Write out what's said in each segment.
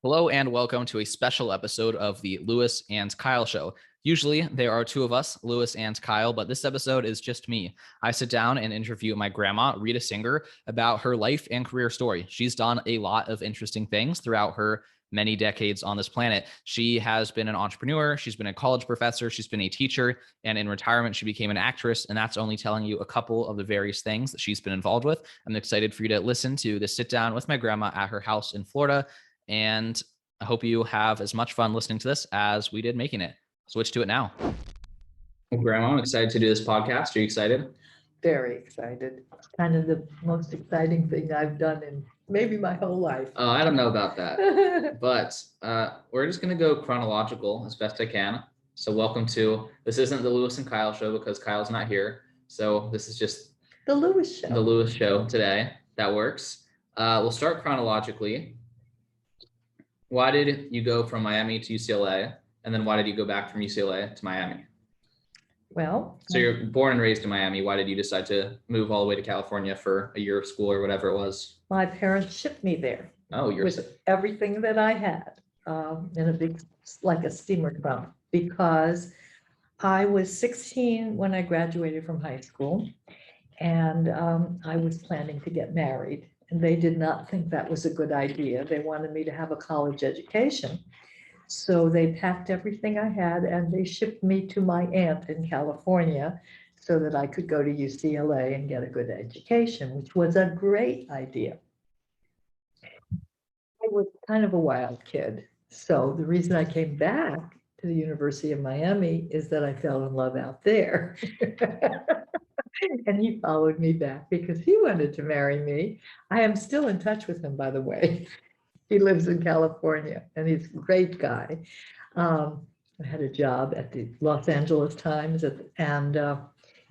Hello and welcome to a special episode of the Lewis and Kyle Show. Usually there are two of us, Lewis and Kyle, but this episode is just me. I sit down and interview my grandma, Rita Singer, about her life and career story. She's done a lot of interesting things throughout her many decades on this planet. She has been an entrepreneur, she's been a college professor, she's been a teacher, and in retirement, she became an actress. And that's only telling you a couple of the various things that she's been involved with. I'm excited for you to listen to this sit down with my grandma at her house in Florida. And I hope you have as much fun listening to this as we did making it. Switch to it now. Well, Grandma, I'm excited to do this podcast. Are you excited? Very excited. Kind of the most exciting thing I've done in maybe my whole life. Oh, I don't know about that. But we're just going to go chronological as best I can. So welcome to, this isn't the Lewis and Kyle show because Kyle's not here. So this is just the Lewis show. The Lewis show today. That works. We'll start chronologically. Why did you go from Miami to UCLA? And then why did you go back from UCLA to Miami? Well, so you're born and raised in Miami. Why did you decide to move all the way to California for a year of school or whatever it was? My parents shipped me there. Oh, with everything that I had in a big, like a steamer trunk, because I was 16 when I graduated from high school, and I was planning to get married. And they did not think that was a good idea. They wanted me to have a college education. So they packed everything I had and they shipped me to my aunt in California so that I could go to UCLA and get a good education, which was a great idea. I was kind of a wild kid. So the reason I came back to the University of Miami is that I fell in love out there. And he followed me back because he wanted to marry me. I am still in touch with him, by the way. He lives in California and he's a great guy. I had a job at the Los Angeles Times and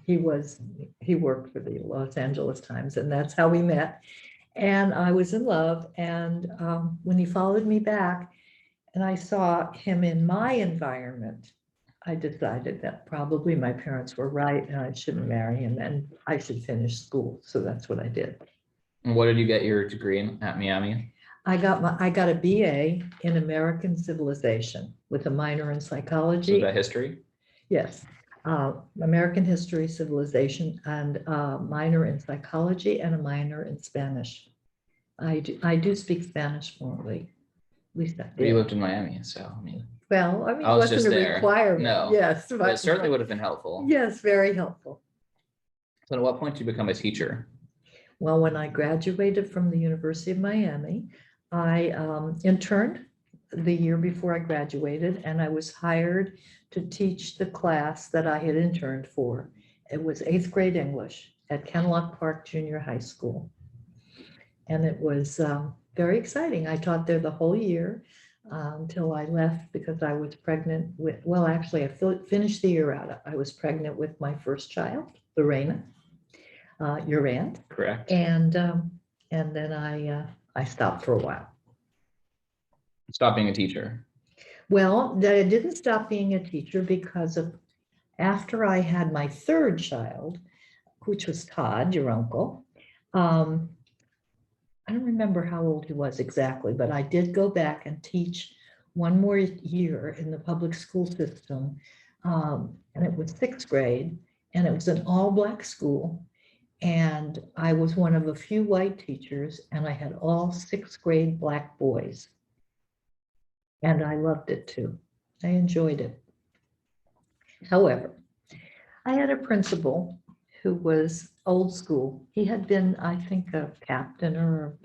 he worked for the Los Angeles Times, and that's how we met. And I was in love. And when he followed me back and I saw him in my environment, I decided that probably my parents were right and I shouldn't marry him and I should finish school. So that's what I did. And what did you get your degree in at Miami? I got a BA in American Civilization with a minor in psychology. So that history? Yes. American history, civilization, and minor in psychology and a minor in Spanish. I do speak Spanish fluently. At least I did. You lived in Miami, so I mean. Well, I mean, I it was wasn't just a there. requirement. No. Yes. But it certainly would have been helpful. Yes, very helpful. So at what point did you become a teacher? Well, when I graduated from the University of Miami, I interned the year before I graduated, and I was hired to teach the class that I had interned for. It was 8th grade English at Kenlock Park Junior High School. And it was very exciting. I taught there the whole year until I left because I was pregnant with, well, actually, I finished the year out. I was pregnant with my first child, Lorena, your aunt. Correct. And then I stopped for a while. Stop being a teacher. Well, I didn't stop being a teacher because after I had my third child, which was Todd, your uncle. I don't remember how old he was exactly, but I did go back and teach one more year in the public school system. And it was 6th grade, and it was an all-black school. And I was one of a few white teachers, and I had all 6th grade black boys. And I loved it too. I enjoyed it. However, I had a principal who was old school. He had been, I think, a captain or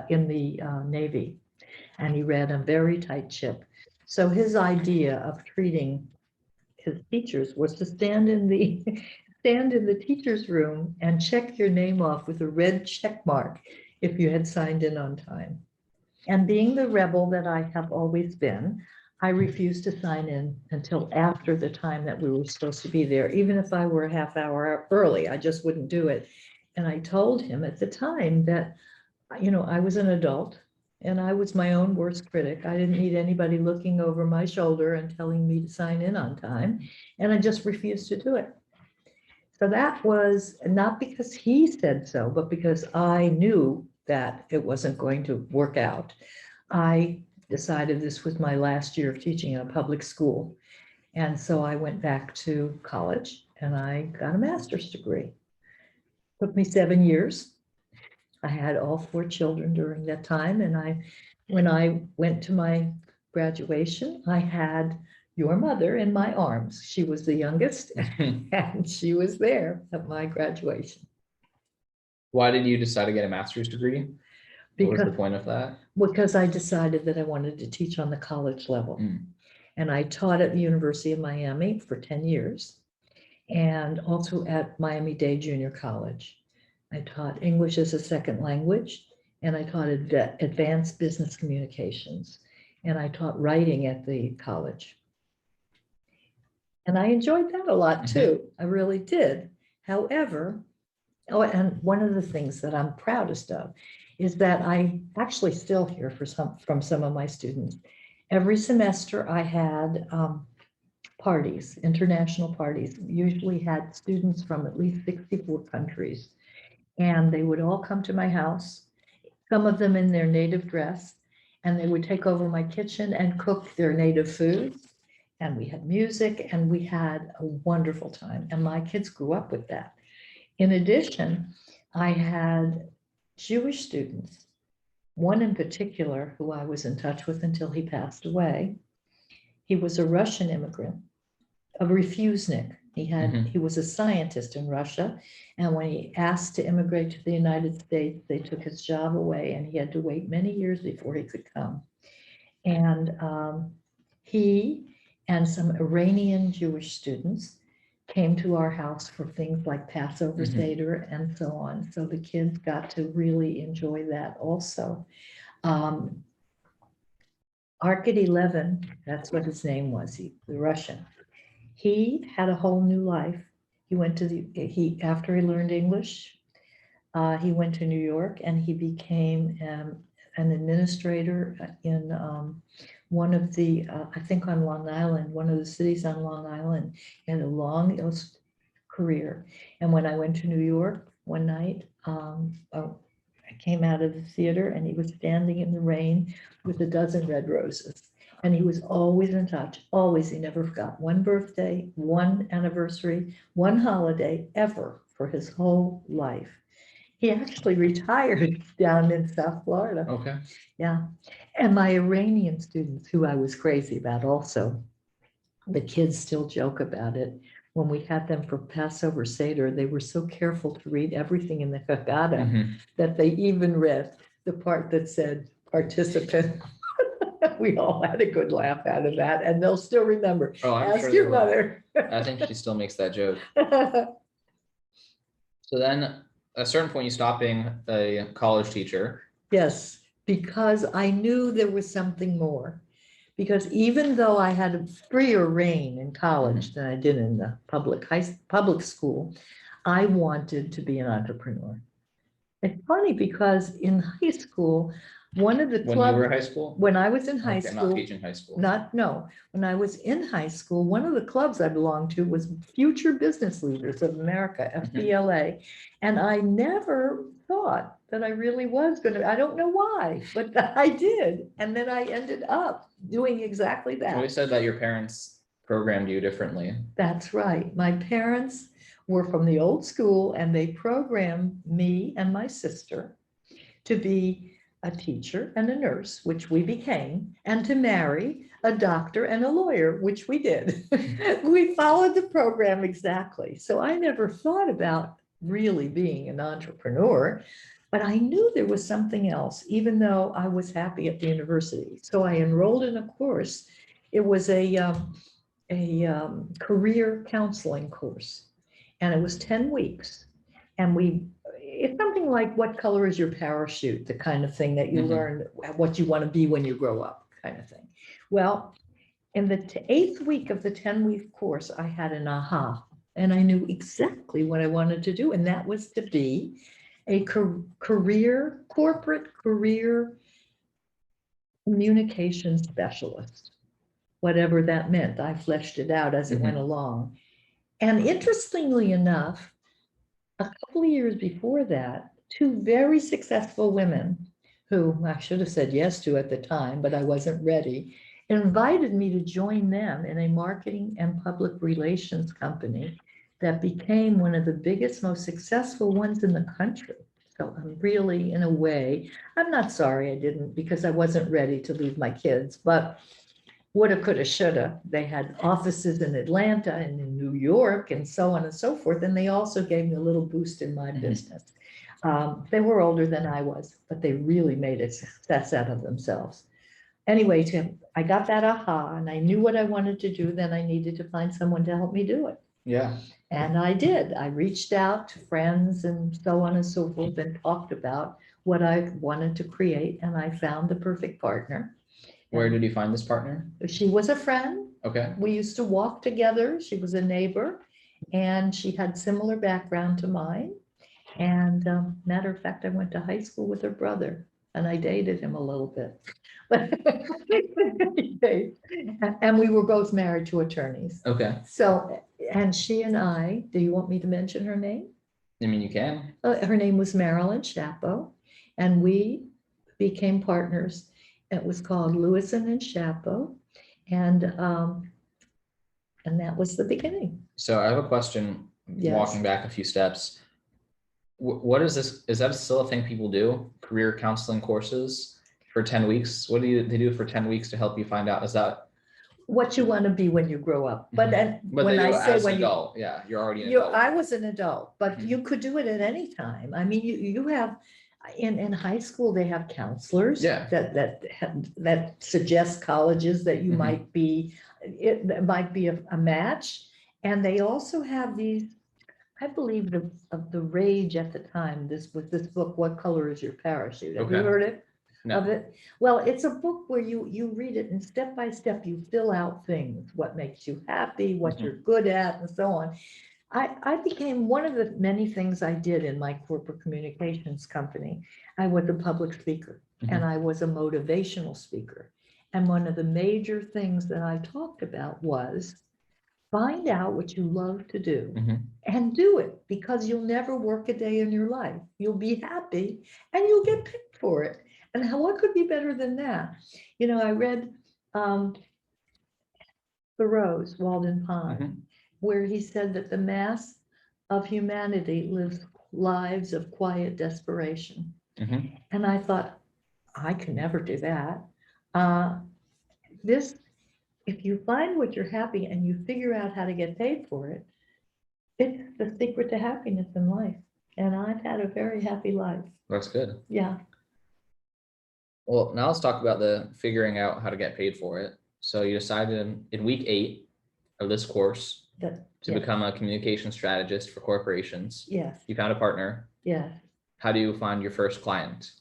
in the Navy, and he ran a very tight ship. So his idea of treating his teachers was to stand in the teacher's room and check your name off with a red check mark if you had signed in on time. And being the rebel that I have always been, I refused to sign in until after the time that we were supposed to be there. Even if I were a half hour early, I just wouldn't do it. And I told him at the time that, I was an adult and I was my own worst critic. I didn't need anybody looking over my shoulder and telling me to sign in on time. And I just refused to do it. So that was not because he said so, but because I knew that it wasn't going to work out. I decided this was my last year of teaching in a public school. And so I went back to college and I got a master's degree. Took me 7 years. I had all 4 children during that time. And when I went to my graduation, I had your mother in my arms. She was the youngest and she was there at my graduation. Why did you decide to get a master's degree? What was the point of that? Because I decided that I wanted to teach on the college level. And I taught at the University of Miami for 10 years and also at Miami-Dade Junior College. I taught English as a second language, and I taught advanced business communications, and I taught writing at the college. And I enjoyed that a lot too. I really did. However, and one of the things that I'm proudest of is that I actually still hear from some of my students. Every semester I had parties, international parties, usually had students from at least 64 countries. And they would all come to my house, some of them in their native dress, and they would take over my kitchen and cook their native foods. And we had music and we had a wonderful time. And my kids grew up with that. In addition, I had Jewish students, one in particular who I was in touch with until he passed away. He was a Russian immigrant, a refusenik. He was a scientist in Russia, and when he asked to immigrate to the United States, they took his job away, and he had to wait many years before he could come. And he and some Iranian Jewish students came to our house for things like Passover Seder and so on. So the kids got to really enjoy that also. Arkady Levin, that's what his name was, the Russian. He had a whole new life. He went to after he learned English, he went to New York and he became an administrator in one of the, I think on Long Island, one of the cities on Long Island. He had a long career. And when I went to New York one night, I came out of the theater and he was standing in the rain with a dozen red roses. And he was always in touch, always. He never forgot one birthday, one anniversary, one holiday ever for his whole life. He actually retired down in South Florida. Okay. Yeah. And my Iranian students, who I was crazy about also, the kids still joke about it. When we had them for Passover Seder, they were so careful to read everything in the Haggadah that they even read the part that said participant. We all had a good laugh out of that, and they'll still remember. Oh, I'm Ask sure your mother. I think she still makes that joke. So then at a certain point, you stopped being a college teacher. Yes, because I knew there was something more. Because even though I had a freer reign in college than I did in the public school, I wanted to be an entrepreneur. It's funny because in high school, one of the When you were in high school? When I was in high Okay, school. not teaching high school. No. When I was in high school, one of the clubs I belonged to was Future Business Leaders of America, FBLA. And I never thought that I really was going to, I don't know why, but I did. And then I ended up doing exactly that. You said that your parents programmed you differently. That's right. My parents were from the old school and they programmed me and my sister to be a teacher and a nurse, which we became, and to marry a doctor and a lawyer, which we did. We followed the program exactly. So I never thought about really being an entrepreneur, but I knew there was something else, even though I was happy at the university. So I enrolled in a course. It was a career counseling course, and it was 10 weeks. And it's something like what color is your parachute, the kind of thing that you learn what you want to be when you grow up kind of thing. Well, in the 8th week of the 10-week course, I had an aha, and I knew exactly what I wanted to do. And that was to be a corporate career communication specialist, whatever that meant. I fleshed it out as it went along. And interestingly enough, a couple of years before that, 2 very successful women who I should have said yes to at the time, but I wasn't ready, invited me to join them in a marketing and public relations company that became one of the biggest, most successful ones in the country. So I'm really, in a way, I'm not sorry I didn't, because I wasn't ready to leave my kids, but woulda, coulda, shoulda. They had offices in Atlanta and in New York and so on and so forth. And they also gave me a little boost in my business. They were older than I was, but they really made a success out of themselves. Anyway, Tim, I got that aha and I knew what I wanted to do. Then I needed to find someone to help me do it. Yeah. And I did. I reached out to friends and so on and so forth and talked about what I wanted to create. And I found the perfect partner. Where did you find this partner? She was a friend. Okay. We used to walk together. She was a neighbor and she had similar background to mine. And matter of fact, I went to high school with her brother and I dated him a little bit. And we were both married to attorneys. Okay. So, and she and I, do you want me to mention her name? I mean, you can. Her name was Marilyn Chapo, and we became partners. It was called Lewison and Chapo, and that was the beginning. So I have a question. Yes. Walking back a few steps. What is this? Is that still a thing people do? Career counseling courses for 10 weeks? What do they do for 10 weeks to help you find out? Is that what you want to be when you grow up? But but when I say when adult, yeah, you're already an adult. I was an adult, but you could do it at any time. I mean, you have in high school they have counselors that suggest colleges that you might be. It might be a match, and they also have these. I believe of the rage at the time. This was this book, What Color Is Your Parachute? Have you heard it? No. Of it? Well, it's a book where you read it and step by step you fill out things, what makes you happy, what you're good at, and so on. I became one of the many things I did in my corporate communications company. I was a public speaker and I was a motivational speaker. And one of the major things that I talked about was find out what you love to do and do it, because you'll never work a day in your life. You'll be happy and you'll get paid for it. And what could be better than that? You know, I read Thoreau's Walden Pond, where he said that the mass of humanity lives lives of quiet desperation. And I thought, I can never do that. If you find what you're happy and you figure out how to get paid for it, it's the secret to happiness in life. And I've had a very happy life. That's good. Yeah. Well, now let's talk about the figuring out how to get paid for it. So you decided in week 8 of this course to become a communication strategist for corporations. Yes. You found a partner. Yes. How do you find your first client?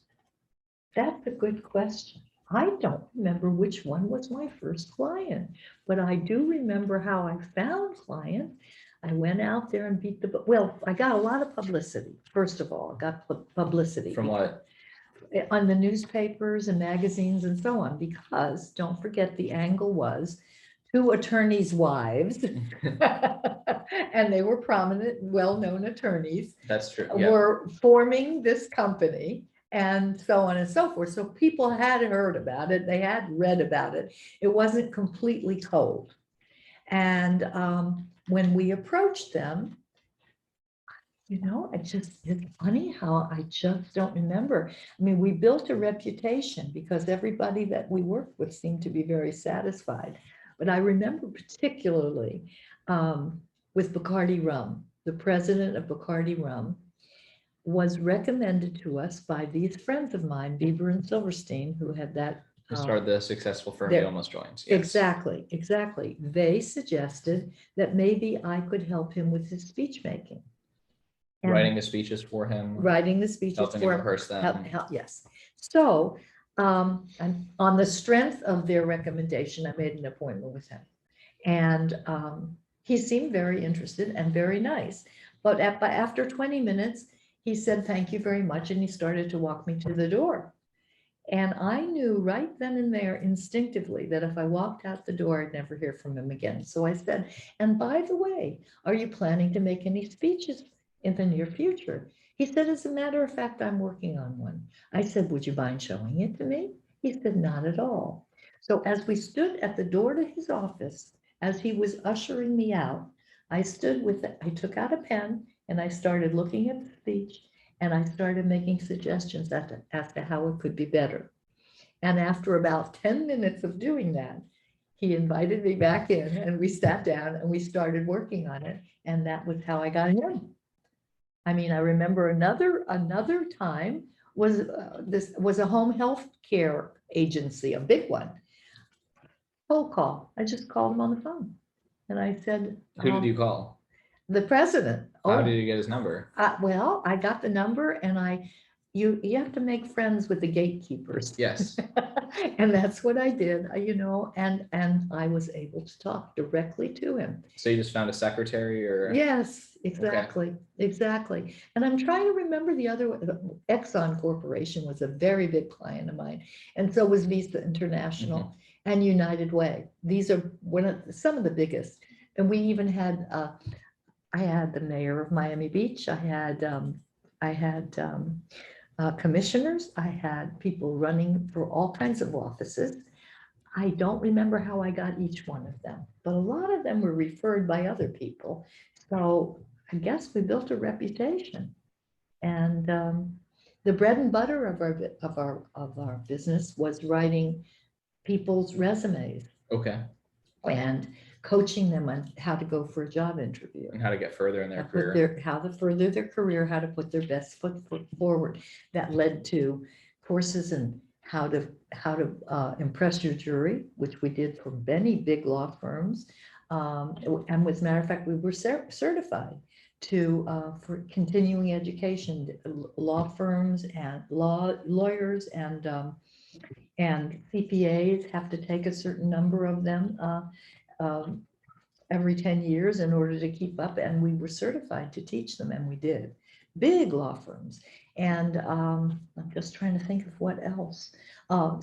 That's a good question. I don't remember which one was my first client, but I do remember how I found clients. I went out there and beat the, well, I got a lot of publicity. First of all, I got publicity. From what? On the newspapers and magazines and so on, because don't forget the angle was 2 attorneys' wives, and they were prominent, well-known attorneys. That's true. Were forming this company. And so on and so forth. So people had heard about it. They had read about it. It wasn't completely cold. And when we approached them, you know, it's funny how I just don't remember. I mean, we built a reputation because everybody that we worked with seemed to be very satisfied. But I remember particularly with Bacardi Rum, the president of Bacardi Rum was recommended to us by these friends of mine, Bieber and Silverstein, who had that. Who started the successful firm he almost joins. Yes. Exactly, exactly. They suggested that maybe I could help him with his speech making. And writing the speeches for him. Writing the speeches helping for him rehearse them. Yes. So on the strength of their recommendation, I made an appointment with him. And he seemed very interested and very nice. But after 20 minutes, he said, thank you very much. And he started to walk me to the door. And I knew right then and there instinctively that if I walked out the door, I'd never hear from him again. So I said, and by the way, are you planning to make any speeches in the near future? He said, as a matter of fact, I'm working on one. I said, would you mind showing it to me? He said, not at all. So as we stood at the door to his office, as he was ushering me out, I stood with it. I took out a pen and I started looking at the speech and I started making suggestions as to how it could be better. And after about 10 minutes of doing that, he invited me back in and we sat down and we started working on it. And that was how I got him. I mean, I remember another time was this was a home health care agency, a big one. Cold call. I just called him on the phone. And I said, Who did you call? the president. How did you get his number? Well, I got the number and you have to make friends with the gatekeepers. Yes. And that's what I did, and I was able to talk directly to him. So you just found a secretary or? Yes, exactly, exactly. And I'm trying to remember the other one. Exxon Corporation was a very big client of mine, and so was Visa International and United Way. These are some of the biggest. And we even had, I had the mayor of Miami Beach. I had commissioners. I had people running for all kinds of offices. I don't remember how I got each one of them, but a lot of them were referred by other people. So I guess we built a reputation. And the bread and butter of our business was writing people's resumes. Okay. And coaching them on how to go for a job interview. And how to get further in their career. How to further their career, how to put their best foot forward. That led to courses in how to impress your jury, which we did for many big law firms. And as a matter of fact, we were certified for continuing education, law firms and lawyers and CPAs have to take a certain number of them every 10 years in order to keep up, and we were certified to teach them, and we did. Big law firms. And I'm just trying to think of what else. And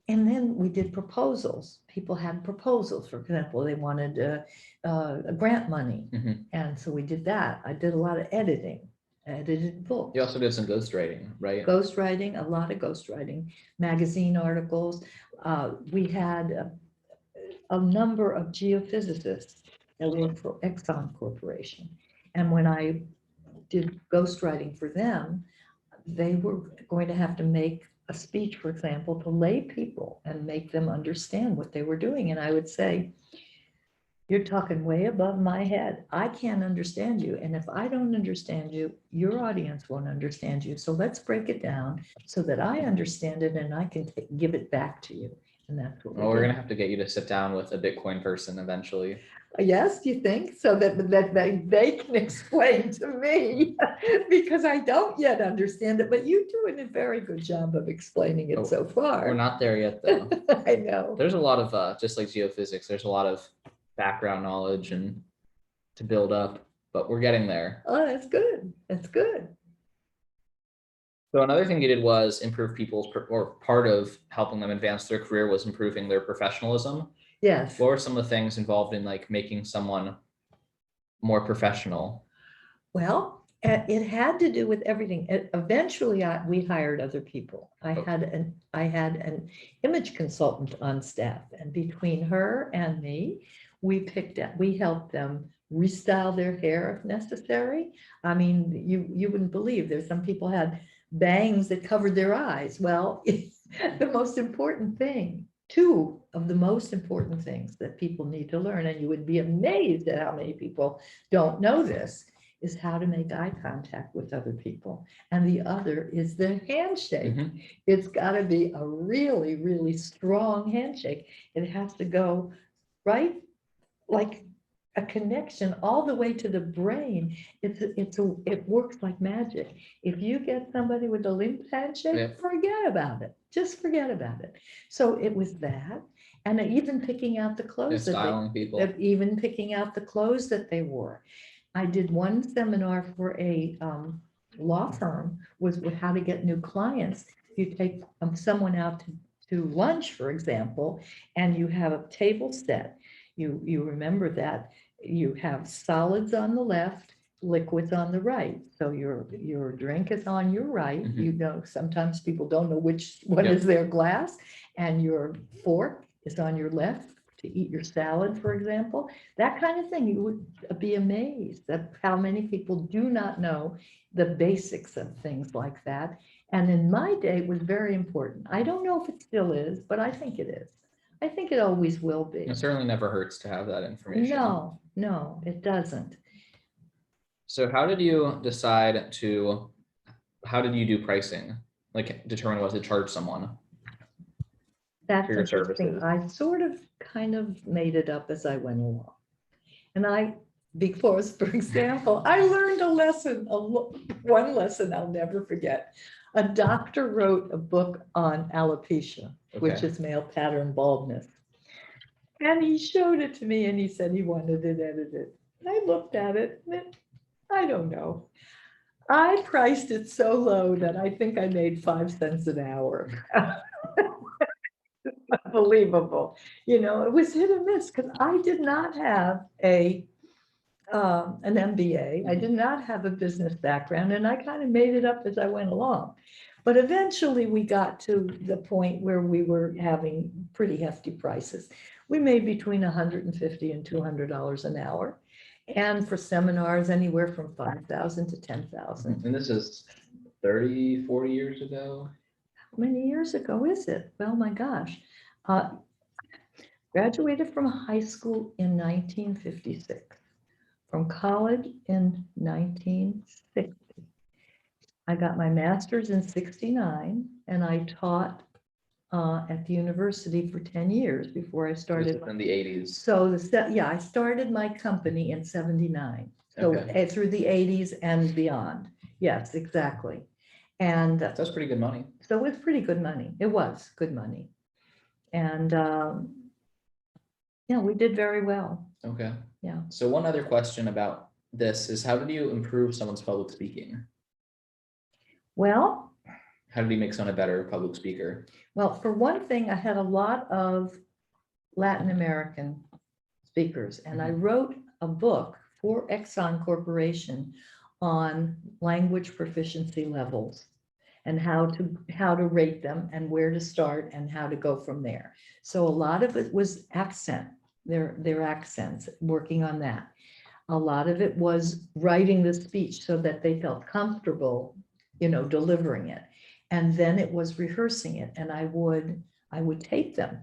then we did proposals. People had proposals. For example, they wanted a grant money. And so we did that. I did a lot of editing. Edited books. You also did some ghostwriting, right? Ghostwriting, a lot of ghostwriting, magazine articles. We had a number of geophysicists that worked for Exxon Corporation. And when I did ghostwriting for them, they were going to have to make a speech, for example, to lay people and make them understand what they were doing. And I would say, you're talking way above my head. I can't understand you. And if I don't understand you, your audience won't understand you. So let's break it down so that I understand it and I can give it back to you. And that's what we're going to have to get you to sit down with a Bitcoin person eventually. Yes, do you think? So that they can explain to me because I don't yet understand it, but you're doing a very good job of explaining it so far. We're not there yet, though. I know. There's a lot of, just like geophysics, there's a lot of background knowledge and to build up, but we're getting there. Oh, that's good. That's good. So another thing you did was improve people's, or part of helping them advance their career was improving their professionalism. Yes. What were some of the things involved in like making someone more professional? Well, it had to do with everything. Eventually, we hired other people. I had an image consultant on staff, and between her and me, we helped them restyle their hair if necessary. I mean, you wouldn't believe there's some people had bangs that covered their eyes. Well, the most important thing, two of the most important things that people need to learn, and you would be amazed at how many people don't know this, is how to make eye contact with other people. And the other is the handshake. It's got to be a really, really strong handshake. It has to go right, like a connection all the way to the brain. It works like magic. If you get somebody with a limp handshake, forget about it. Just forget about it. So it was that, and even picking out the clothes even picking out the clothes that they wore. I did one seminar for a law firm with how to get new clients. You take someone out to lunch, for example, and you have a table set. You remember that you have solids on the left liquids on the right. So your drink is on your right. Mhm. You know, sometimes people don't know which one Yep. is their glass, and your fork is on your left to eat your salad, for example. That kind of thing. You would be amazed at how many people do not know the basics of things like that. And in my day, it was very important. I don't know if it still is, but I think it is. I think it always will be. It certainly never hurts to have that information. No, it doesn't. So how did you decide to, how did you do pricing? Like determine what to charge someone? That's For your interesting. services. I sort of kind of made it up as I went along. And because, for example, I learned a lesson, one lesson I'll never forget. A doctor wrote a book on alopecia, which Okay. is male pattern baldness. And he showed it to me and he said he wanted it edited. And I looked at it and I don't know. I priced it so low that I think I made 5 cents an hour. Unbelievable. You know, it was hit or miss because I did not have an MBA. I did not have a business background, and I kind of made it up as I went along. But eventually we got to the point where we were having pretty hefty prices. We made between $150 and $200 an hour. And for seminars, anywhere from 5,000 to 10,000. And this is 30, 40 years ago? How many years ago is it? Well, my gosh. Graduated from high school in 1956. From college in 1960. I got my master's in 69, and I taught at the university for 10 years before I This started. is in the 80s. So I started my company in 79. So Okay. through the 80s and beyond. Yes, exactly. And That's pretty good money. so it was pretty good money. It was good money. And yeah, we did very well. Okay. Yeah. So one other question about this is, how did you improve someone's public speaking? Well, How did you make someone a better public speaker? well, for one thing, I had a lot of Latin American speakers, and I wrote a book for Exxon Corporation on language proficiency levels and how to rate them and where to start and how to go from there. So a lot of it was accent, their accents, working on that. A lot of it was writing the speech so that they felt comfortable, you know, delivering it. And then it was rehearsing it, and I would tape them,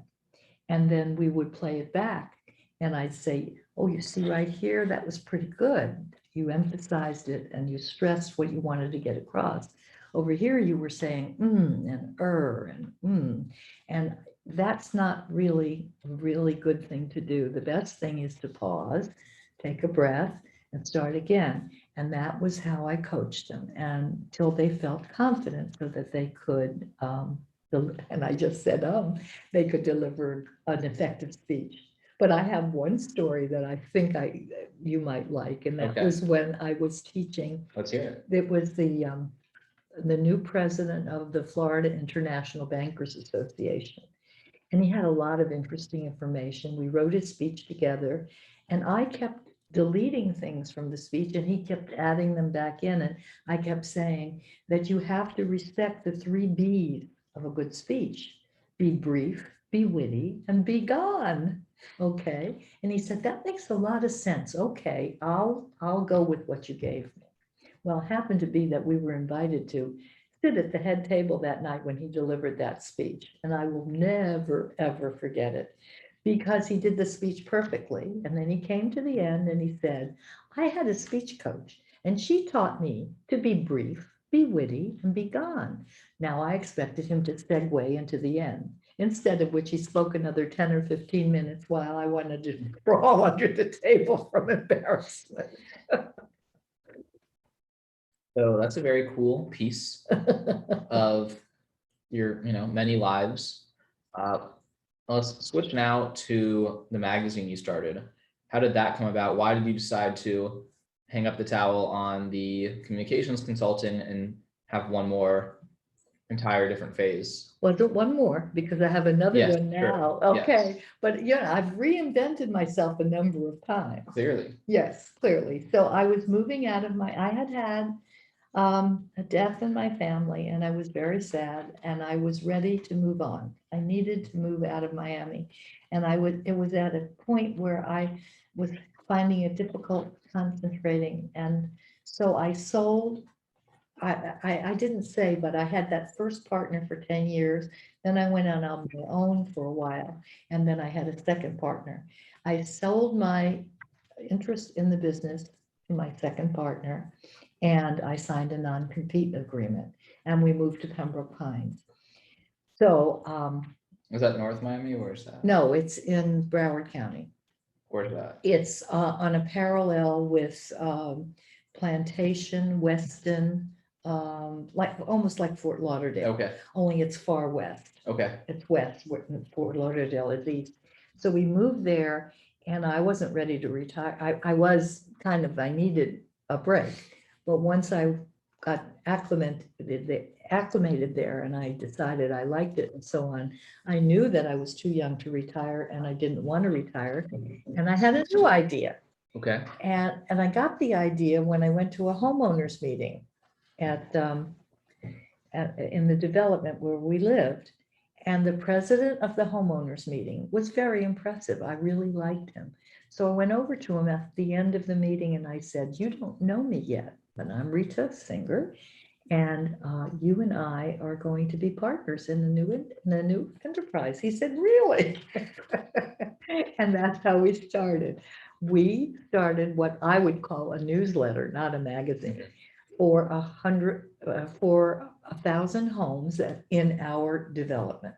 and then we would play it back. And I'd say, oh, you see right here, that was pretty good. You emphasized it and you stressed what you wanted to get across. Over here, you were saying and and that's not really a really good thing to do. The best thing is to pause, take a breath, and start again. And that was how I coached them until they felt confident so that they could, and I just said, they could deliver an effective speech. But I have one story that I think you might like, and that was when I was teaching. Let's hear it. It was the new president of the Florida International Bankers Association. And he had a lot of interesting information. We wrote his speech together, and I kept deleting things from the speech, and he kept adding them back in. And I kept saying that you have to respect the 3 B's of a good speech: be brief, be witty, and be gone. Okay. And he said, that makes a lot of sense. Okay, I'll go with what you gave me. Well, it happened to be that we were invited to sit at the head table that night when he delivered that speech. And I will never, ever forget it, because he did the speech perfectly. And then he came to the end and he said, I had a speech coach and she taught me to be brief, be witty, and be gone. Now I expected him to segue into the end, instead of which he spoke another 10 or 15 minutes while I wanted to crawl under the table from embarrassment. So that's a very cool piece of your, many lives. Let's switch now to the magazine you started. How did that come about? Why did you decide to hang up the towel on the communications consultant and have one more entire different phase. Well, one more, because I have another Yes, one sure. now. Yes. Okay, but yeah, I've reinvented myself a number of times. Clearly. Yes, clearly. So I was moving out of I had a death in my family, and I was very sad, and I was ready to move on. I needed to move out of Miami, and it was at a point where I was finding it difficult concentrating, and so I sold. I didn't say, but I had that first partner for 10 years. Then I went on my own for a while, and then I had a second partner. I sold my interest in the business to my second partner, and I signed a non-compete agreement, and we moved to Pembroke Pines. So, Is that North Miami? Where is that? no, it's in Broward County. Where's that? It's on a parallel with Plantation, Weston, like almost like Fort Lauderdale. Okay. Only it's far west. Okay. It's west, Fort Lauderdale is east. So we moved there, and I wasn't ready to retire. I needed a break. But once I got acclimated there, and I decided I liked it and so on, I knew that I was too young to retire, and I didn't want to retire. And I had a new idea. Okay. And I got the idea when I went to a homeowners meeting in the development where we lived. And the president of the homeowners meeting was very impressive. I really liked him. So I went over to him at the end of the meeting, and I said, "You don't know me yet, but I'm Rita Singer, and you and I are going to be partners in the new enterprise." He said, "Really?" And that's how we started. We started what I would call a newsletter, not a magazine, for 1,000 homes in our development.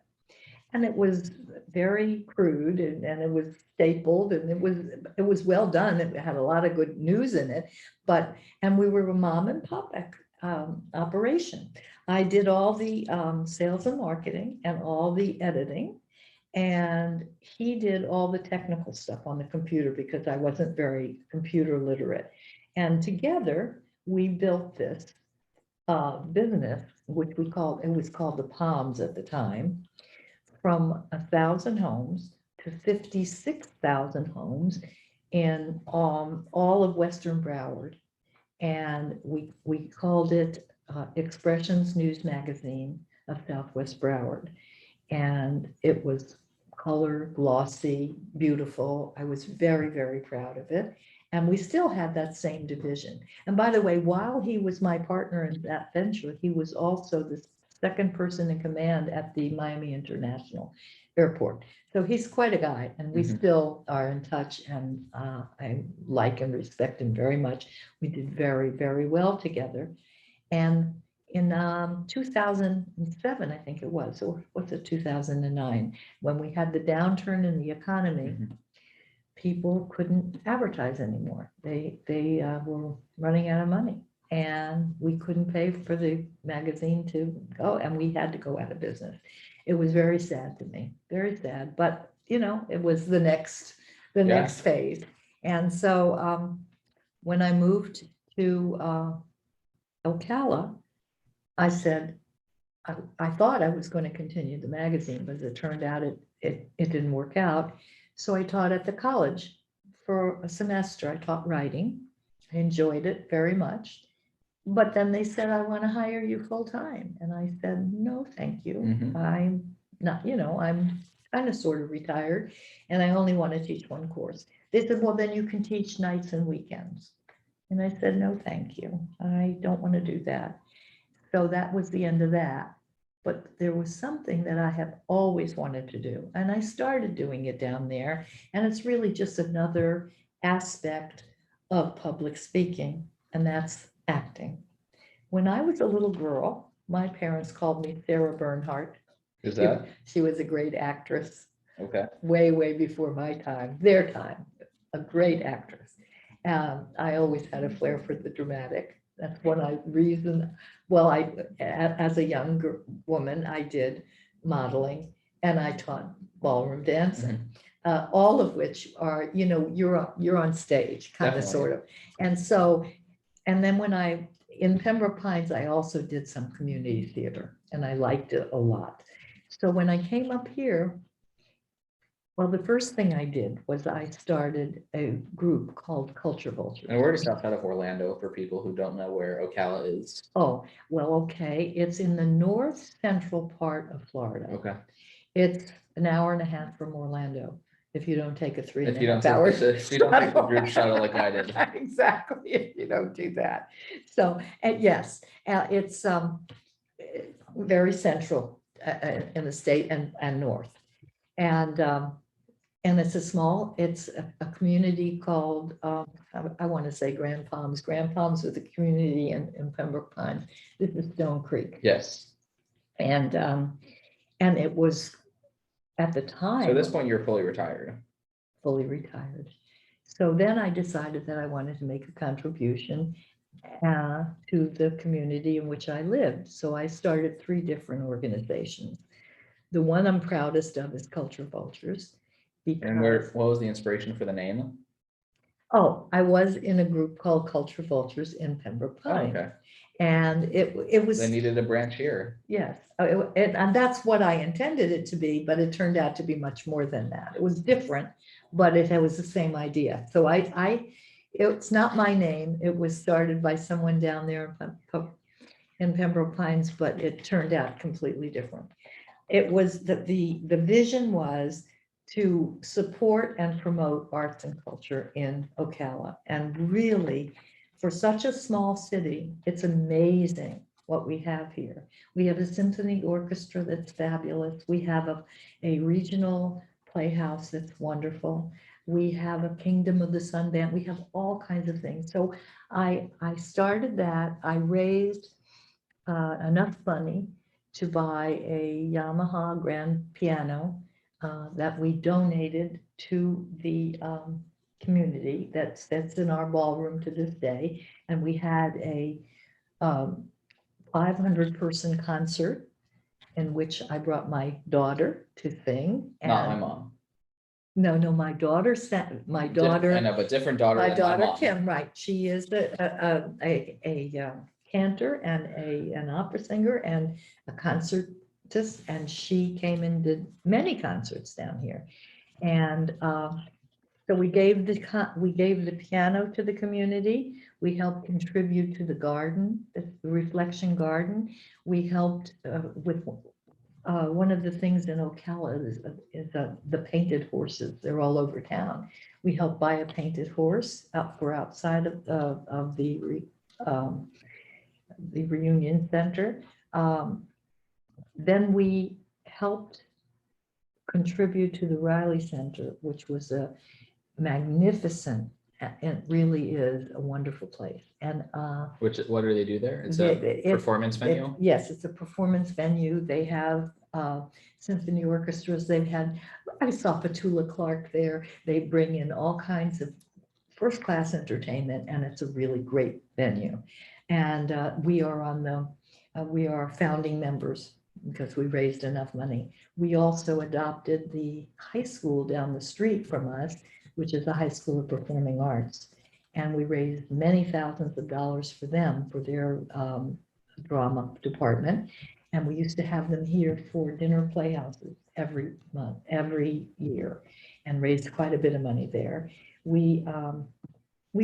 And it was very crude, and it was stapled, and it was well done. It had a lot of good news in it, and we were a mom and pop operation. I did all the sales and marketing and all the editing, and he did all the technical stuff on the computer because I wasn't very computer literate. And together we built this business, which it was called the Palms at the time, from 1,000 homes to 56,000 homes in all of Western Broward. And we called it Expressions News Magazine of Southwest Broward. And it was color, glossy, beautiful. I was very, very proud of it. And we still had that same division. And by the way, while he was my partner in that venture, he was also the second person in command at the Miami International Airport. So he's quite a guy, and we still are in touch, and I like and respect him very much. We did very, very well together. And in 2007, I think it was, or what's it, 2009, when we had the downturn in the economy, people couldn't advertise anymore. They were running out of money, and we couldn't pay for the magazine to go, and we had to go out of business. It was very sad to me, very sad, but it was the next phase. And so when I moved to Ocala, I said, I thought I was going to continue the magazine, but as it turned out, it didn't work out. So I taught at the college for a semester. I taught writing. I enjoyed it very much. But then they said, "I want to hire you full time." And I said, "No, thank you. I'm not, I'm kind of sort of retired, and I only want to teach one course." They said, "Well, then you can teach nights and weekends." And I said, "No, thank you. I don't want to do that." So that was the end of that. But there was something that I have always wanted to do, and I started doing it down there. And it's really just another aspect of public speaking, and that's acting. When I was a little girl, my parents called me Sarah Bernhardt. Is that? She was a great actress. Okay. Way, way before my time, their time, a great actress. I always had a flair for the dramatic. That's one reason. Well, as a young woman, I did modeling, and I taught ballroom dancing, all of which are, you're on stage, kind of, sort of. And so, and then in Pembroke Pines, I also did some community theater, and I liked it a lot. So when I came up here, well, the first thing I did was I started a group called Culture Vultures. And we're just outside of Orlando for people who don't know where Ocala is. Oh, well, okay. It's in the north central part of Florida. Okay. It's an hour and a half from Orlando if you don't take a three If and you a don't half hours. if you don't take the group shuttle like I did. Exactly, if you don't do that. So, and yes, it's very central in the state and north. And it's it's a community called, I want to say Grand Palms. Grand Palms is a community in Pembroke Pines. This is Stone Creek. Yes. And it was at the time. So at this point, you're fully retired. Fully retired. So then I decided that I wanted to make a contribution to the community in which I lived. So I started 3 different organizations. The one I'm proudest of is Culture Vultures. And what was the inspiration for the name? Oh, I was in a group called Culture Vultures in Pembroke Pines. Oh, okay. And it was. They needed a branch here. Yes, and that's what I intended it to be, but it turned out to be much more than that. It was different, but it was the same idea. So it's not my name. It was started by someone down there in Pembroke Pines, but it turned out completely different. It was that the vision was to support and promote arts and culture in Ocala. And really, for such a small city, it's amazing what we have here. We have a symphony orchestra that's fabulous. We have a regional playhouse that's wonderful. We have a Kingdom of the Sun Band. We have all kinds of things. So I started that. I raised enough money to buy a Yamaha grand piano that we donated to the community that's in our ballroom to this day. And we had a 500-person concert in which I brought my daughter to sing. Not my mom. No, my daughter sang. My daughter. I know, but different daughter. My than daughter my mom. Kim, right? She is a cantor and an opera singer and a concertist, and she came and did many concerts down here. And so we gave the piano to the community. We helped contribute to the garden, the Reflection Garden. We helped with one of the things in Ocala is the painted horses. They're all over town. We helped buy a painted horse outside of the reunion center. Then we helped contribute to the Riley Center, which was a magnificent, and really is a wonderful place. And what do they do there? It's a performance venue? Yes, it's a performance venue. They have symphony orchestras. I saw Petula Clark there. They bring in all kinds of first-class entertainment, and it's a really great venue. And we are founding members because we raised enough money. We also adopted the high school down the street from us, which is a high school of performing arts. And we raised many thousands of dollars for them, for their drama department. And we used to have them here for dinner playhouses every month, every year, and raised quite a bit of money there. We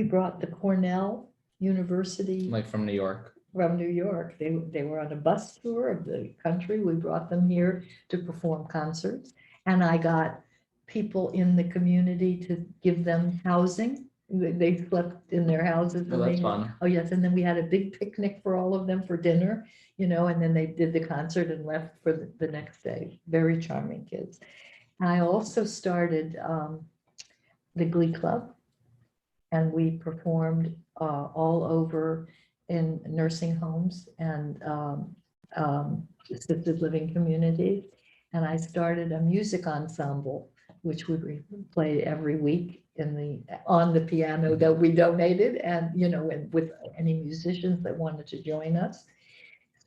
brought the Cornell University. Like from New York. From New York. They were on a bus tour of the country. We brought them here to perform concerts. And I got people in the community to give them housing. They slept in their houses. Oh, that's fun. Oh, yes. And then we had a big picnic for all of them for dinner, and then they did the concert and left for the next day. Very charming kids. And I also started the Glee Club, and we performed all over in nursing homes and assisted living communities. And I started a music ensemble, which we played every week on the piano that we donated, and and with any musicians that wanted to join us.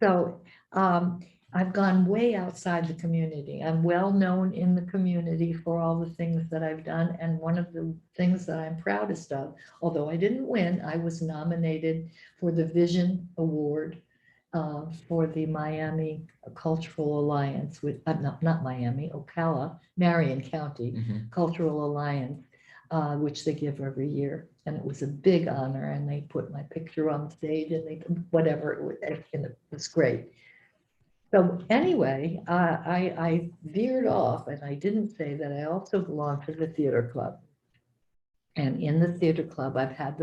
So I've gone way outside the community. I'm well known in the community for all the things that I've done. And one of the things that I'm proudest of, although I didn't win, I was nominated for the Vision Award for the Miami Cultural Alliance, with, not Miami, Ocala, Marion County Mhm. Cultural Alliance, which they give every year. And it was a big honor, and they put my picture on stage, and they, whatever, and it was great. So anyway, I veered off, and I didn't say that I also belong to the theater club. And in the theater club, I've had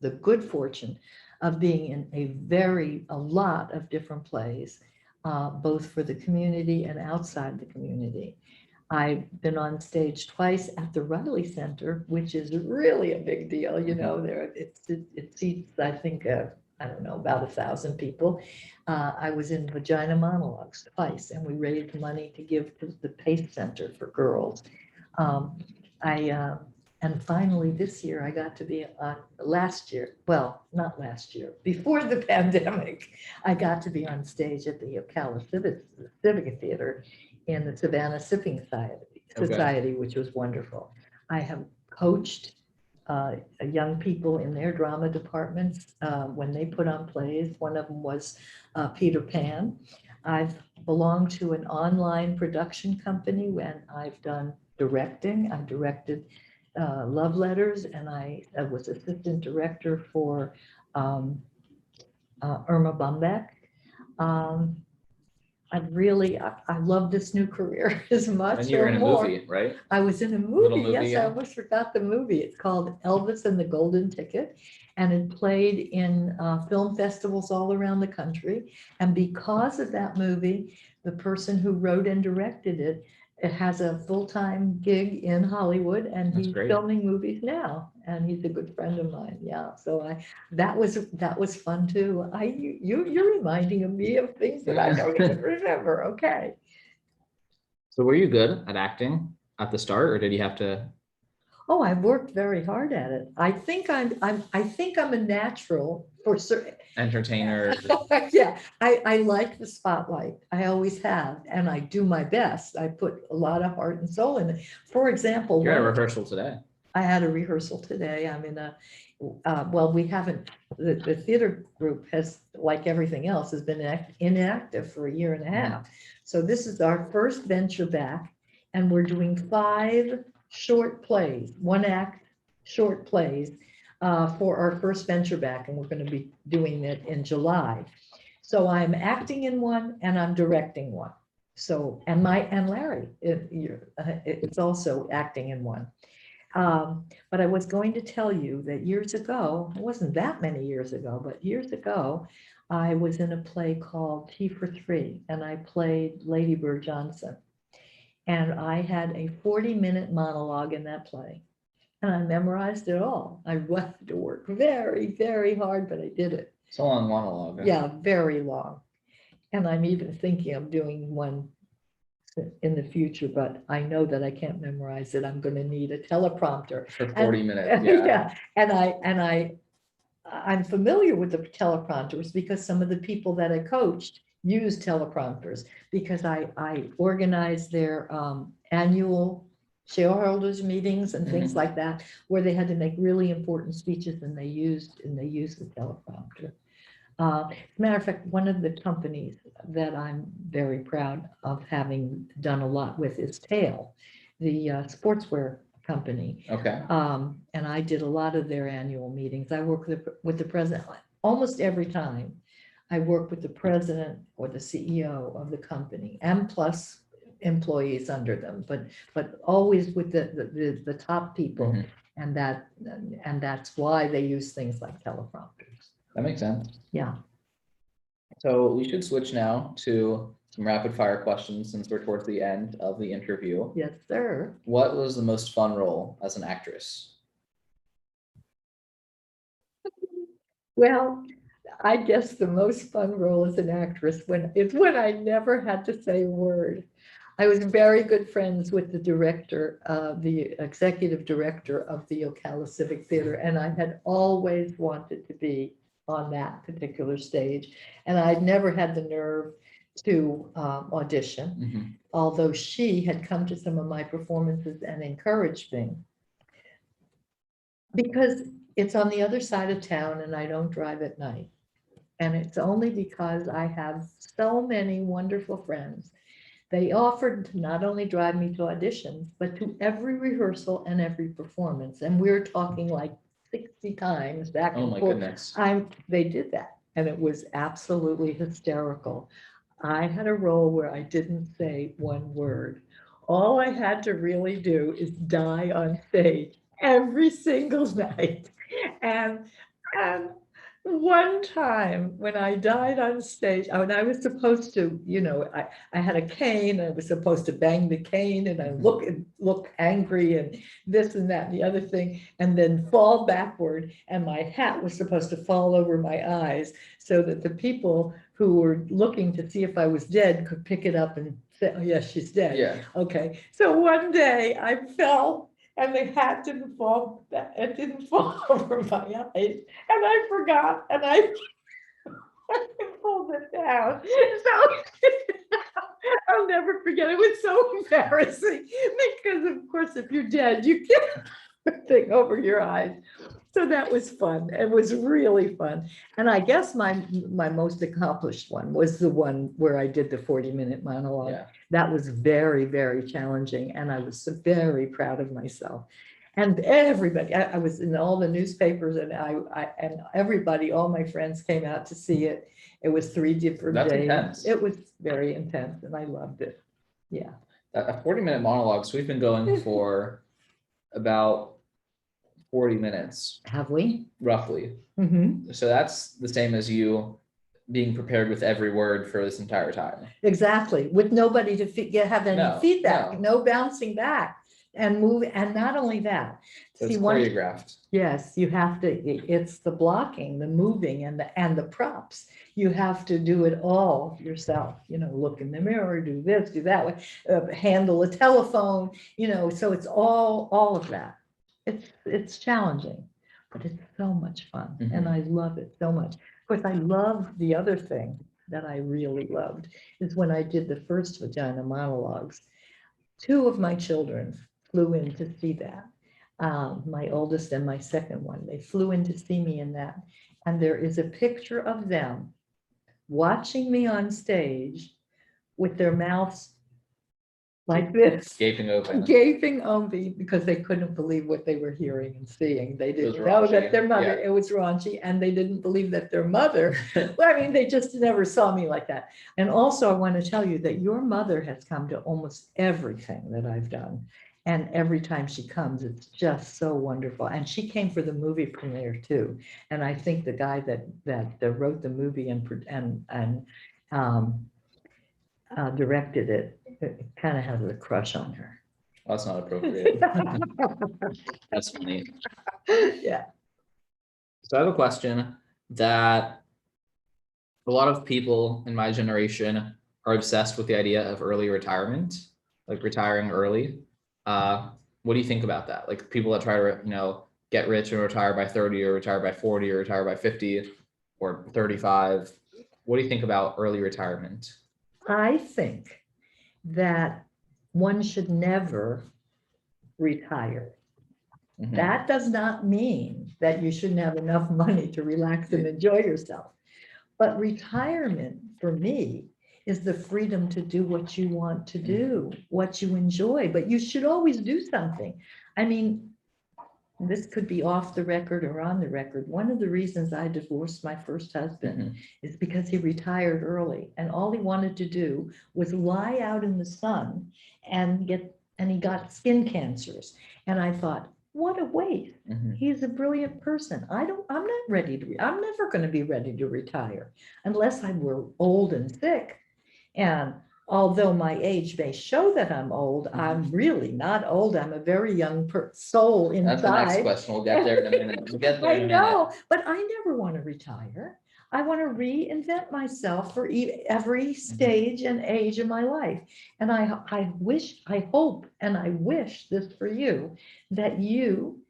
the good fortune of being in a lot of different plays, both for the community and outside the community. I've been on stage twice at the Riley Center, which is really a big deal. You know, it seats, I think, I don't know, about 1,000 people. I was in Vagina Monologues twice, and we raised money to give to the PACE Center for girls. And finally this year I got to be on, last year, well, not last year, before the pandemic, I got to be on stage at the Ucla Civic Theater in the Savannah Sipping Society, which was wonderful. I have coached young people in their drama departments when they put on plays. One of them was Peter Pan. I've belonged to an online production company when I've done directing. I've directed love letters, and I was assistant director for Irma Bumbeck. I love this new career as much. And you were in a movie, right? I was in a movie. Little movie, Yes, yeah. I almost forgot the movie. It's called Elvis and the Golden Ticket, and it played in film festivals all around the country. And because of that movie, the person who wrote and directed it has a full-time gig in Hollywood, and That's he's great. filming movies now. And he's a good friend of mine. Yeah, so that was fun too. You're reminding me of things that I don't even remember. Okay. So were you good at acting at the start, or did you have to? Oh, I've worked very hard at it. I think I'm a natural for certain. Entertainer. Yeah, I like the spotlight. I always have, and I do my best. I put a lot of heart and soul in it. For example, You're at a rehearsal today. I had a rehearsal today. I'm in a, well, we haven't, the theater group has, like everything else, has been inactive for 1.5 years. So this is our first venture back, and we're doing 5 short plays, 1-act short plays for our first venture back, and we're going to be doing it in July. So I'm acting in one and I'm directing one. So, and Larry, it's also acting in one. But I was going to tell you that years ago, it wasn't that many years ago, but years ago, I was in a play called Tea for Three, and I played Lady Bird Johnson. And I had a 40-minute monologue in that play, and I memorized it all. I had to work very, very hard, but I did it. It's a long monologue. Yeah, very long. And I'm even thinking of doing one in the future, but I know that I can't memorize it. I'm going to need a teleprompter for 40 minutes. Yeah, and I'm familiar with the teleprompters because some of the people that I coached use teleprompters, because I organized their annual shareholders meetings and things like that, where they had to make really important speeches, and they used the teleprompter. As a matter of fact, one of the companies that I'm very proud of having done a lot with is Tail, the sportswear company. Okay. And I did a lot of their annual meetings. I work with the president almost every time. I work with the president or the CEO of the company, and plus employees under them, but always with the top people. And that's why they use things like teleprompters. That makes sense. Yeah. So we should switch now to some rapid fire questions, since we're towards the end of the interview. Yes, sir. What was the most fun role as an actress? Well, I guess the most fun role as an actress is when I never had to say a word. I was very good friends with the director, the executive director of the Ocala Civic Theater, and I had always wanted to be on that particular stage. And I'd never had the nerve to audition, although she had come to some of my performances and encouraged me. Because it's on the other side of town and I don't drive at night. And it's only because I have so many wonderful friends. They offered to not only drive me to auditions, but to every rehearsal and every performance. And we're talking like 60 times back Oh and my forth. goodness. They did that, and it was absolutely hysterical. I had a role where I didn't say one word. All I had to really do is die on stage every single night. And, and one time when I died on stage, when I was supposed to, I had a cane, I was supposed to bang the cane and I look angry and this and that and the other thing, and then fall backward, and my hat was supposed to fall over my eyes so that the people who were looking to see if I was dead could pick it up and say, oh yes, she's dead. Yeah. Okay, so one day I fell and the hat didn't fall, it didn't fall over my eyes, and I forgot, and I pulled it down. So I'll never forget. It was so embarrassing because, of course, if you're dead, you can't put the thing over your eyes. So that was fun. It was really fun. And I guess my most accomplished one was the one where I did the 40-minute monologue. Yeah. That was very, very challenging. And I was very proud of myself. And everybody, I was in all the newspapers, and and everybody, all my friends came out to see it. It was 3 different That's days. intense. It was very intense, and I loved it. Yeah. A 40-minute monologue. So we've been going for about 40 minutes, Have we? roughly. Mm-hmm. So that's the same as you being prepared with every word for this entire time. Exactly, with nobody to have any feedback, no bouncing back and move. And not only that, So it's choreographed. Yes, you have to, it's the blocking, the moving, and the props. You have to do it all yourself, look in the mirror, do this, do that, handle a telephone, so it's all of that. It's challenging, but it's so much fun, and I love it so much. Of course, I love the other thing that I really loved is when I did the first Vagina Monologues. 2 of my children flew in to see that. My oldest and my second one, they flew in to see me in that. And there is a picture of them watching me on stage with their mouths like this, Gaping open. Because they couldn't believe what they were hearing and seeing. They didn't was know raunchy. that their mother, Yeah. it was raunchy, and they didn't believe that their mother, well, I mean, they just never saw me like that. And also, I want to tell you that your mother has come to almost everything that I've done. And every time she comes, it's just so wonderful. And she came for the movie premiere too. And I think the guy that wrote the movie and directed it kind of has a crush on her. Well, that's not appropriate. That's funny. Yeah. So I have a question that a lot of people in my generation are obsessed with the idea of early retirement, like retiring early. What do you think about that? Like people that try to, get rich and retire by 30 or retire by 40 or retire by 50 or 35. What do you think about early retirement? I think that one should never retire. That does not mean that you shouldn't have enough money to relax and enjoy yourself. But retirement for me is the freedom to do what you want to do, what you enjoy, but you should always do something. I mean, this could be off the record or on the record. One of the reasons I divorced my first husband is because he retired early, and all he wanted to do was lie out in the sun and he got skin cancers. And I thought, what a waste. He's a brilliant person. I'm not ready to, I'm never going to be ready to retire unless I were old and sick. And although my age may show that I'm old, I'm really not old. I'm a very young soul inside. That's the next question. We'll get there in a minute. We'll get there in a minute. I know, but I never want to retire. I want to reinvent myself for every stage and age of my life. And I wish, I hope, and I wish this for you, that you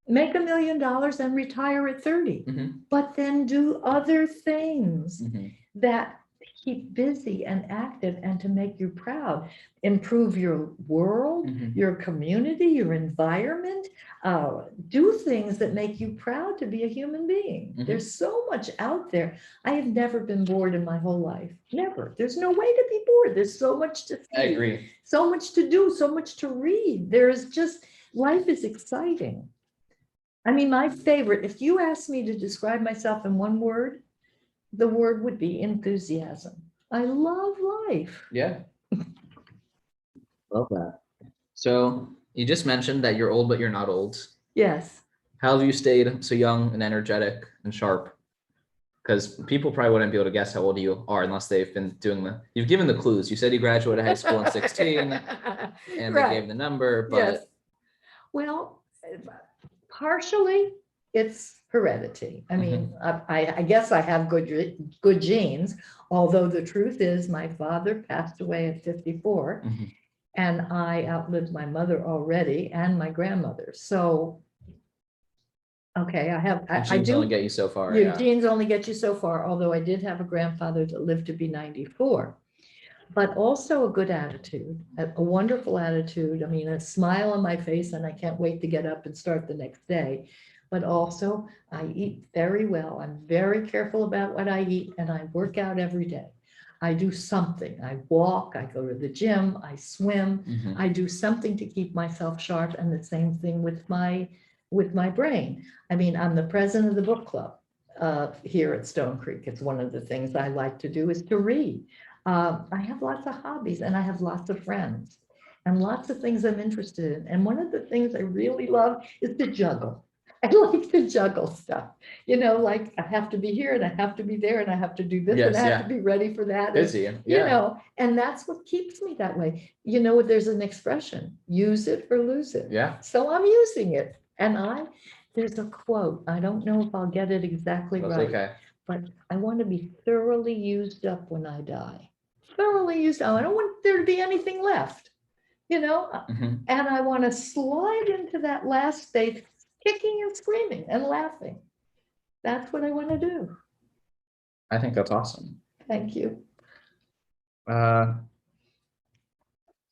make $1 million and retire at 30, but then do other things that keep busy and active and to make you proud, improve your world, your community, your environment, do things that make you proud to be a human being. There's so much out there. I have never been bored in my whole life. Never. There's no way to be bored. There's so much to see. I agree. So much to do, so much to read. There's just, life is exciting. I mean, my favorite, if you ask me to describe myself in one word, the word would be enthusiasm. I love life. Yeah. Love that. So you just mentioned that you're old, but you're not old. Yes. How have you stayed so young and energetic and sharp? Because people probably wouldn't be able to guess how old you are unless they've been doing you've given the clues. You said you graduated high school in 16 and Right. they gave the number, but. Yes. Well, partially it's heredity. I mean, I guess I have good genes, although the truth is my father passed away at 54 and I outlived my mother already and my grandmother. So, okay, I Genes do only get you so far. Your genes only get you so far, although I did have a grandfather that lived to be 94. But also a good attitude, a wonderful attitude. I mean, a smile on my face, and I can't wait to get up and start the next day. But also, I eat very well. I'm very careful about what I eat, and I work out every day. I do something. I walk, I go to the gym, I swim, I do something to keep myself sharp, and the same thing with my brain. I mean, I'm the president of the book club here at Stone Creek. It's one of the things I like to do is to read. I have lots of hobbies and I have lots of friends and lots of things I'm interested in. And one of the things I really love is to juggle. I like to juggle stuff, you know, like I have to be here and I have to be there and I have to do this and I have to be ready for that. Busy, and, you know, and that's what keeps me that way. You know, there's an expression, use it or lose it. Yeah. So I'm using it. And there's a quote, I don't know if I'll get it exactly That's right, okay. but I want to be thoroughly used up when I die. Thoroughly used up. I don't want there to be anything left, you know, and I want to slide into that last state, kicking and screaming and laughing. That's what I want to do. I think that's awesome. Thank you.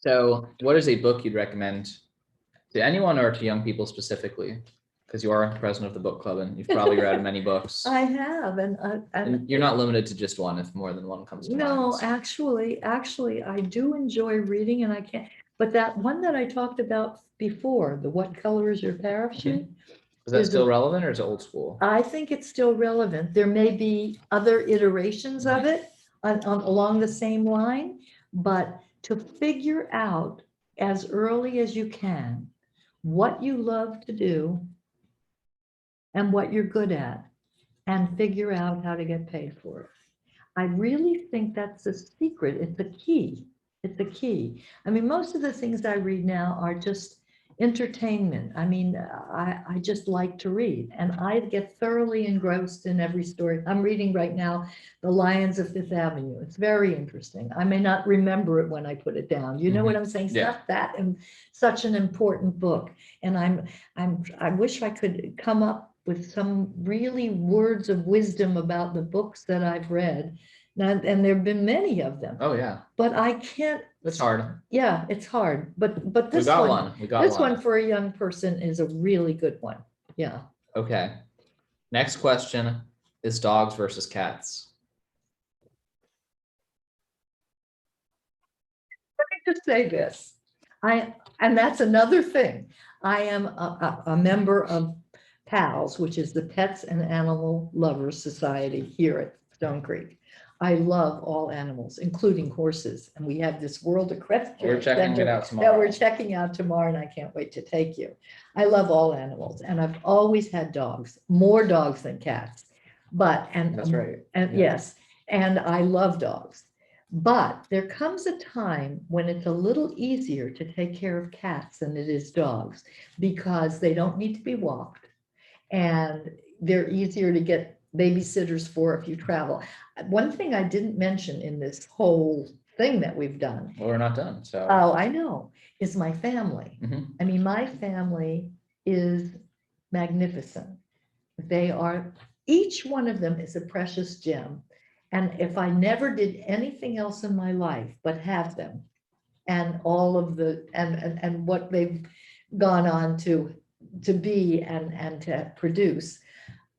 So what is a book you'd recommend to anyone or to young people specifically? Because you are president of the book club and you've probably read many books. I have, and you're not limited to just one if more than one comes to mind. No, actually, I do enjoy reading, and I can't. But that one that I talked about before, the What Color Is Your Parachute? Is that still relevant or is it old school? I think it's still relevant. There may be other iterations of it along the same line, but to figure out as early as you can what you love to do and what you're good at, and figure out how to get paid for it. I really think that's the secret. It's a key. It's a key. I mean, most of the things I read now are just entertainment. I mean, I just like to read, and I get thoroughly engrossed in every story. I'm reading right now, The Lions of Fifth Avenue. It's very interesting. I may not remember it when I put it down. You know what I'm saying? It's not that and such an important book. And I wish I could come up with some really words of wisdom about the books that I've read. Now, and there've been many of them. Oh yeah. But I can't. It's hard. Yeah, it's hard. But this We got this one. one for a young person is a really good one. Yeah. Okay. Next question is dogs versus cats. Let me just say this. And that's another thing. I am a member of PALS, which is the Pets and Animal Lovers Society here at Stone Creek. I love all animals, including horses. And we have this World Equestrian We're checking it out tomorrow. that we're checking out tomorrow, and I can't wait to take you. I love all animals, and I've always had dogs, more dogs than cats. That's right. And yes, and I love dogs. But there comes a time when it's a little easier to take care of cats than it is dogs, because they don't need to be walked. And they're easier to get babysitters for if you travel. One thing I didn't mention in this whole thing that we've done. Well, we're not done. So. Oh, I know. Is my family. I mean, my family is magnificent. They are, each one of them is a precious gem. And if I never did anything else in my life but have them, and all of the, and what they've gone on to be and to produce,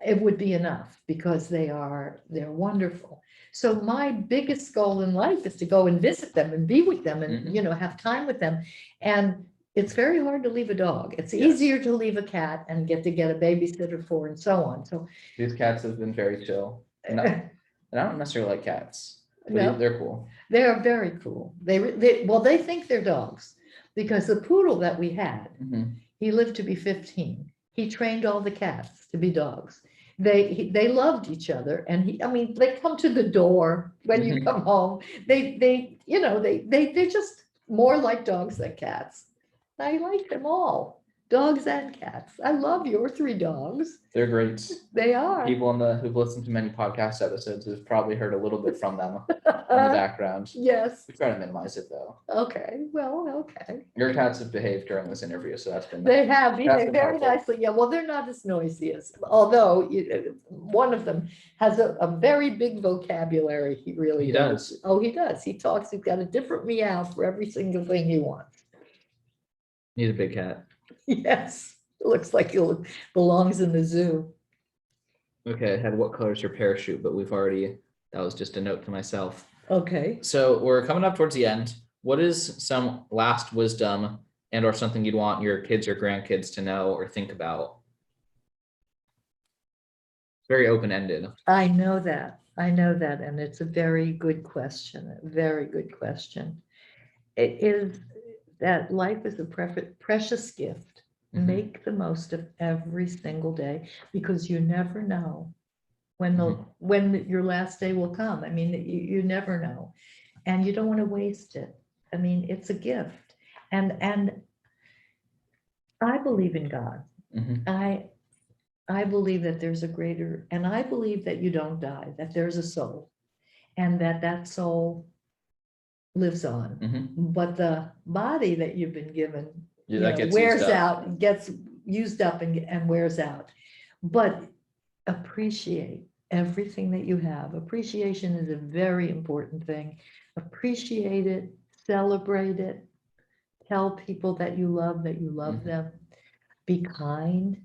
it would be enough, because they're wonderful. So my biggest goal in life is to go and visit them and be with them and, you know, have time with them. And it's very hard to leave a dog. It's easier to leave a cat and get a babysitter for, and so on. So These cats have been very chill. And I don't necessarily like cats, but no, they're cool. they're very cool. They think they're dogs, because the poodle that we had, he lived to be 15. He trained all the cats to be dogs. They loved each other, and I mean, they come to the door when you come home. They're just more like dogs than cats. I like them all, dogs and cats. I love your 3 dogs. They're great. They are. People who've listened to many podcast episodes have probably heard a little bit from them in the background. Yes. We try to minimize it though. Okay. Well, okay. Your cats have behaved during this interview, so that's been. They have behaved very helpful. nicely. Yeah. Well, they're not as noisy as, although one of them has a very big vocabulary. He really does. Oh, he does. He talks. He's got a different meow for every single thing he wants. He's a big cat. Yes. It looks like he belongs in the zoo. Okay, I had what color is your parachute, but that was just a note to myself. Okay. So we're coming up towards the end. What is some last wisdom and or something you'd want your kids or grandkids to know or think about? Very open-ended. I know that. And it's a very good question. A very good question. It is that life is a precious gift. Make the most of every single day, because you never know when your last day will come. I mean, you never know, and you don't want to waste it. I mean, it's a gift, and I believe in God. I believe that there's a greater, and I believe that you don't die, that there's a soul, and that soul lives on. But the body that you've been given wears out, gets used up and wears out. But appreciate everything that you have. Appreciation is a very important thing. Appreciate it, celebrate it, tell people that you love them. Be kind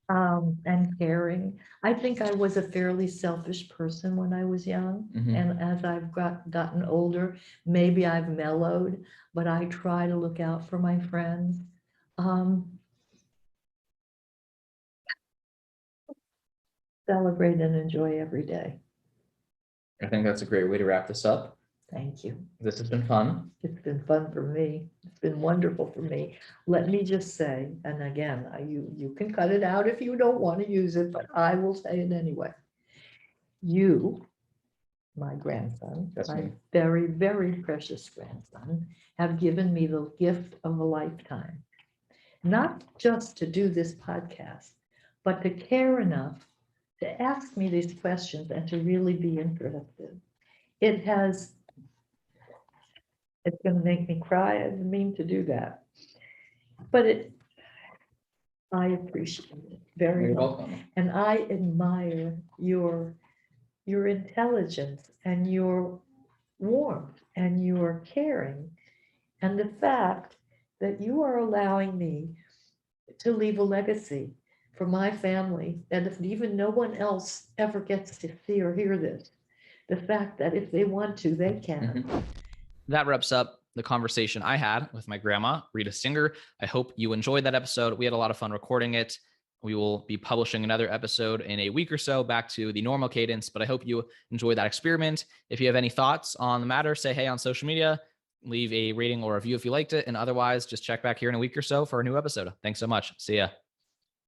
and caring. I think I was a fairly selfish person when I was young, and as I've gotten older, maybe I've mellowed, but I try to look out for my friends. Celebrate and enjoy every day. I think that's a great way to wrap this up. Thank you. This has been fun. It's been fun for me. It's been wonderful for me. Let me just say, and again, you can cut it out if you don't want to use it, but I will say it anyway. You, my grandson, my very, very precious grandson, have given me the gift of a lifetime. Not just to do this podcast, but to care enough to ask me these questions and to really be interested. It's going to make me cry. I didn't mean to do that, but I appreciate it very much. And I admire your intelligence and your warmth and your caring, and the fact that you are allowing me to leave a legacy for my family, and if even no one else ever gets to see or hear this, the fact that if they want to, they can. That wraps up the conversation I had with my grandma, Rita Singer. I hope you enjoyed that episode. We had a lot of fun recording it. We will be publishing another episode in a week or so, back to the normal cadence, but I hope you enjoyed that experiment. If you have any thoughts on the matter, say hey on social media, leave a rating or review if you liked it, and otherwise just check back here in a week or so for a new episode. Thanks so much. See ya.